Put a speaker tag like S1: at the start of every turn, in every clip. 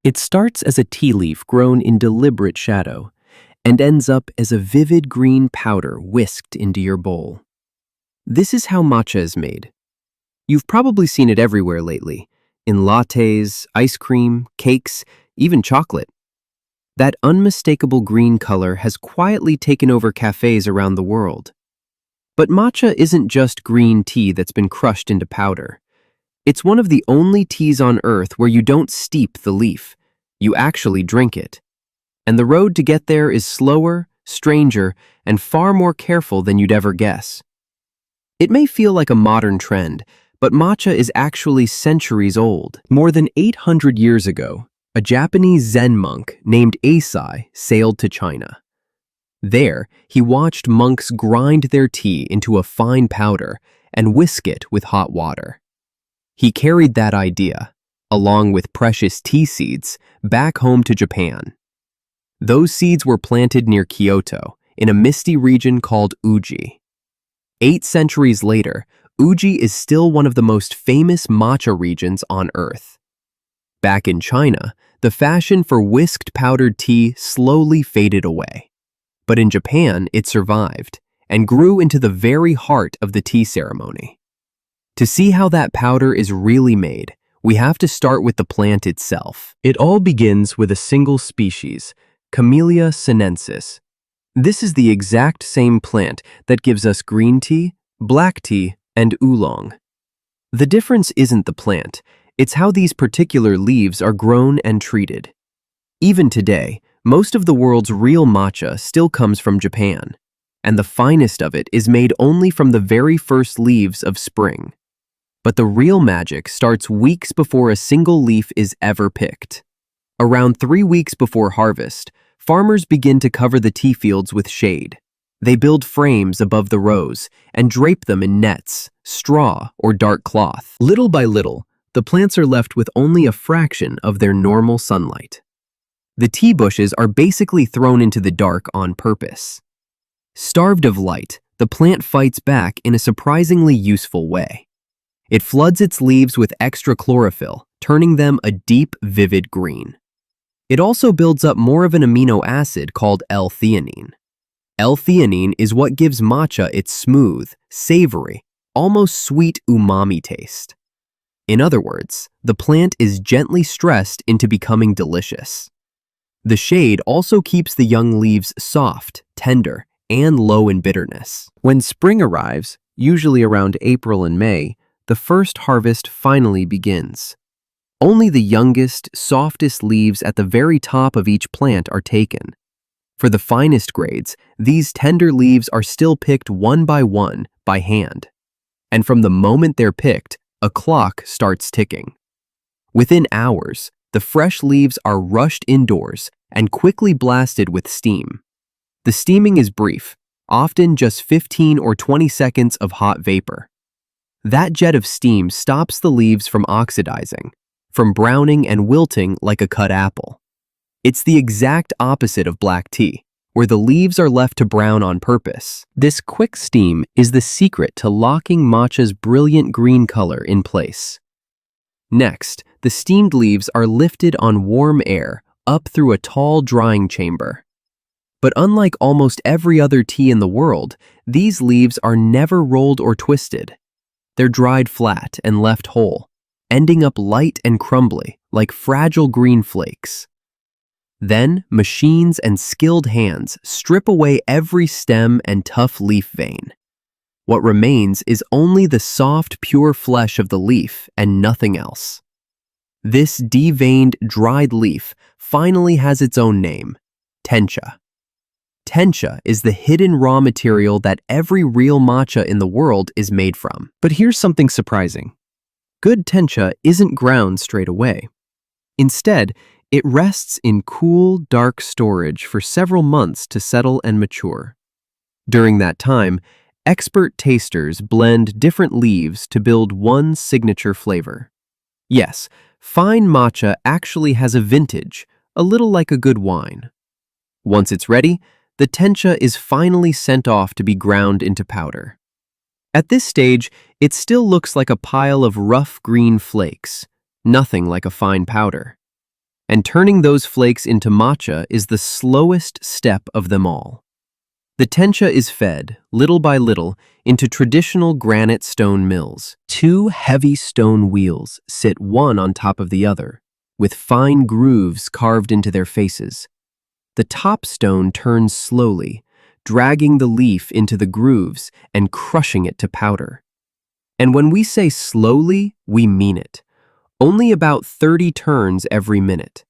S1: It starts as a tea leaf grown in deliberate shadow and ends up as a vivid green powder whisked into your bowl. This is how matcha is made. You've probably seen it everywhere lately, in lattes, ice cream, cakes, even chocolate. That unmistakable green color has quietly taken over cafes around the world. But matcha isn't just green tea that's been crushed into powder. It's one of the only teas on earth where you don't steep the leaf. You actually drink it. And the road to get there is slower, stranger, and far more careful than you'd ever guess. It may feel like a modern trend, but matcha is actually centuries old. More than 800 years ago, a Japanese Zen monk named Eisai sailed to China. There, he watched monks grind their tea into a fine powder and whisk it with hot water. He carried that idea, along with precious tea seeds, back home to Japan. Those seeds were planted near Kyoto, in a misty region called Uji. 8 centuries later, Uji is still one of the most famous matcha regions on Earth. Back in China, the fashion for whisked powdered tea slowly faded away. But in Japan, it survived and grew into the very heart of the tea ceremony. To see how that powder is really made, we have to start with the plant itself. It all begins with a single species, Camellia sinensis. This is the exact same plant that gives us green tea, black tea, and oolong. The difference isn't the plant, it's how these particular leaves are grown and treated. Even today, most of the world's real matcha still comes from Japan, and the finest of it is made only from the very first leaves of spring. But the real magic starts weeks before a single leaf is ever picked. Around 3 weeks before harvest, farmers begin to cover the tea fields with shade. They build frames above the rows and drape them in nets, straw, or dark cloth. Little by little, the plants are left with only a fraction of their normal sunlight. The tea bushes are basically thrown into the dark on purpose. Starved of light, the plant fights back in a surprisingly useful way. It floods its leaves with extra chlorophyll, turning them a deep, vivid green. It also builds up more of an amino acid called L-theanine. L-theanine is what gives matcha its smooth, savory, almost sweet umami taste. In other words, the plant is gently stressed into becoming delicious. The shade also keeps the young leaves soft, tender, and low in bitterness. When spring arrives, usually around April and May, the first harvest finally begins. Only the youngest, softest leaves at the very top of each plant are taken. For the finest grades, these tender leaves are still picked one by hand. And from the moment they're picked, a clock starts ticking. Within hours, the fresh leaves are rushed indoors and quickly blasted with steam. The steaming is brief, often just 15 or 20 seconds of hot vapor. That jet of steam stops the leaves from oxidizing, from browning and wilting like a cut apple. It's the exact opposite of black tea, where the leaves are left to brown on purpose. This quick steam is the secret to locking matcha's brilliant green color in place. Next, the steamed leaves are lifted on warm air up through a tall drying chamber. But unlike almost every other tea in the world, these leaves are never rolled or twisted. They're dried flat and left whole, ending up light and crumbly, like fragile green flakes. Then, machines and skilled hands strip away every stem and tough leaf vein. What remains is only the soft, pure flesh of the leaf and nothing else. This deveined, dried leaf finally has its own name, tencha. Tencha is the hidden raw material that every real matcha in the world is made from. But here's something surprising. Good tencha isn't ground straight away. Instead, it rests in cool, dark storage for several months to settle and mature. During that time, expert tasters blend different leaves to build one signature flavor. Yes, fine matcha actually has a vintage, a little like a good wine. Once it's ready, the tencha is finally sent off to be ground into powder. At this stage, it still looks like a pile of rough green flakes, nothing like a fine powder. And turning those flakes into matcha is the slowest step of them all. The tencha is fed, little by little, into traditional granite stone mills. Two heavy stone wheels sit one on top of the other, with fine grooves carved into their faces. The top stone turns slowly, dragging the leaf into the grooves and crushing it to powder. And when we say slowly, we mean it. Only about 30 turns every minute.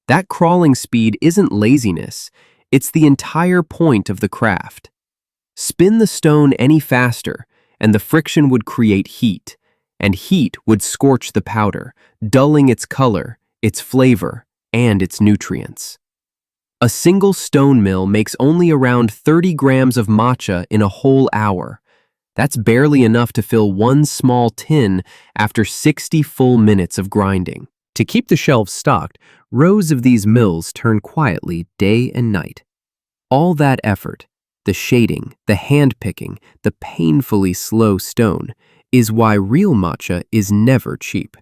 S1: That crawling speed isn't laziness, it's the entire point of the craft. Spin the stone any faster, and the friction would create heat, and heat would scorch the powder, dulling its color, its flavor, and its nutrients. A single stone mill makes only around 30 grams of matcha in a whole hour. That's barely enough to fill one small tin after 60 full minutes of grinding. To keep the shelves stocked, rows of these mills turn quietly day and night. All that effort, the shading, the hand-picking, the painfully slow stone, is why real matcha is never cheap.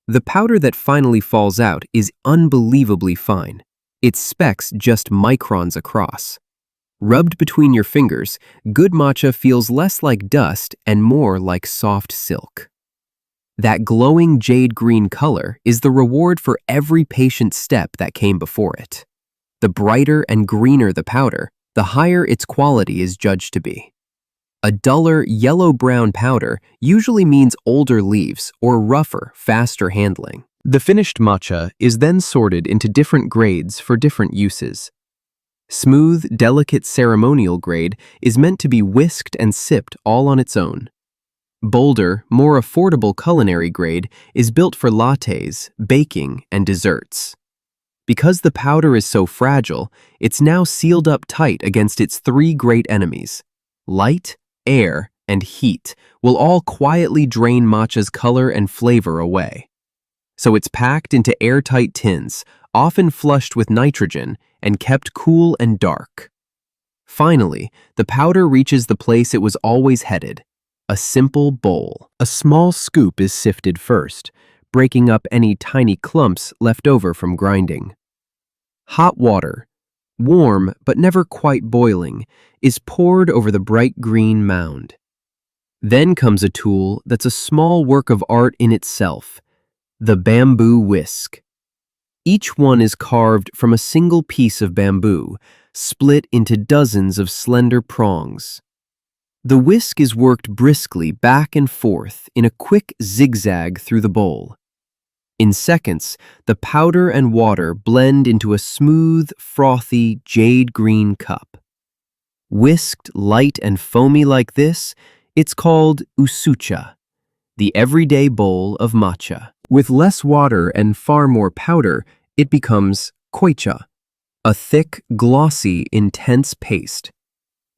S1: The powder that finally falls out is unbelievably fine. Its specks just microns across. Rubbed between your fingers, good matcha feels less like dust and more like soft silk. That glowing jade green color is the reward for every patient step that came before it. The brighter and greener the powder, the higher its quality is judged to be. A duller yellow-brown powder usually means older leaves or rougher, faster handling. The finished matcha is then sorted into different grades for different uses. Smooth, delicate ceremonial grade is meant to be whisked and sipped all on its own. Bolder, more affordable culinary grade is built for lattes, baking, and desserts. Because the powder is so fragile, it's now sealed up tight against its three great enemies. Light, air, and heat will all quietly drain matcha's color and flavor away. So it's packed into airtight tins, often flushed with nitrogen, and kept cool and dark. Finally, the powder reaches the place it was always headed, a simple bowl. A small scoop is sifted first, breaking up any tiny clumps left over from grinding. Hot water, warm but never quite boiling, is poured over the bright green mound. Then comes a tool that's a small work of art in itself, the bamboo whisk. Each one is carved from a single piece of bamboo, split into dozens of slender prongs. The whisk is worked briskly back and forth in a quick zigzag through the bowl. In seconds, the powder and water blend into a smooth, frothy, jade-green cup. Whisked light and foamy like this, it's called usucha, the everyday bowl of matcha. With less water and far more powder, it becomes koicha, a thick, glossy, intense paste.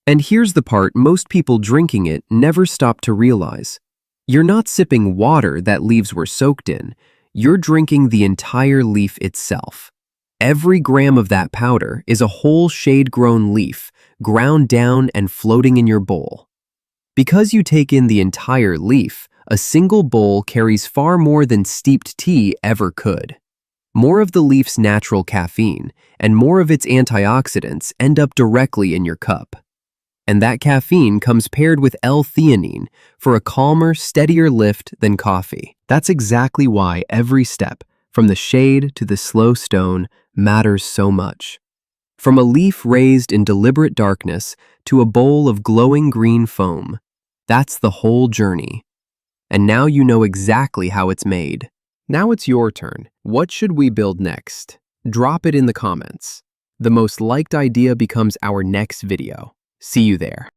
S1: And here's the part most people drinking it never stop to realize. You're not sipping water that leaves were soaked in. You're drinking the entire leaf itself. Every gram of that powder is a whole shade-grown leaf, ground down and floating in your bowl. Because you take in the entire leaf, a single bowl carries far more than steeped tea ever could. More of the leaf's natural caffeine and more of its antioxidants end up directly in your cup. And that caffeine comes paired with L-theanine for a calmer, steadier lift than coffee. That's exactly why every step, from the shade to the slow stone, matters so much. From a leaf raised in deliberate darkness to a bowl of glowing green foam, that's the whole journey. And now you know exactly how it's made. Now it's your turn. What should we build next? Drop it in the comments. The most liked idea becomes our next video. See you there.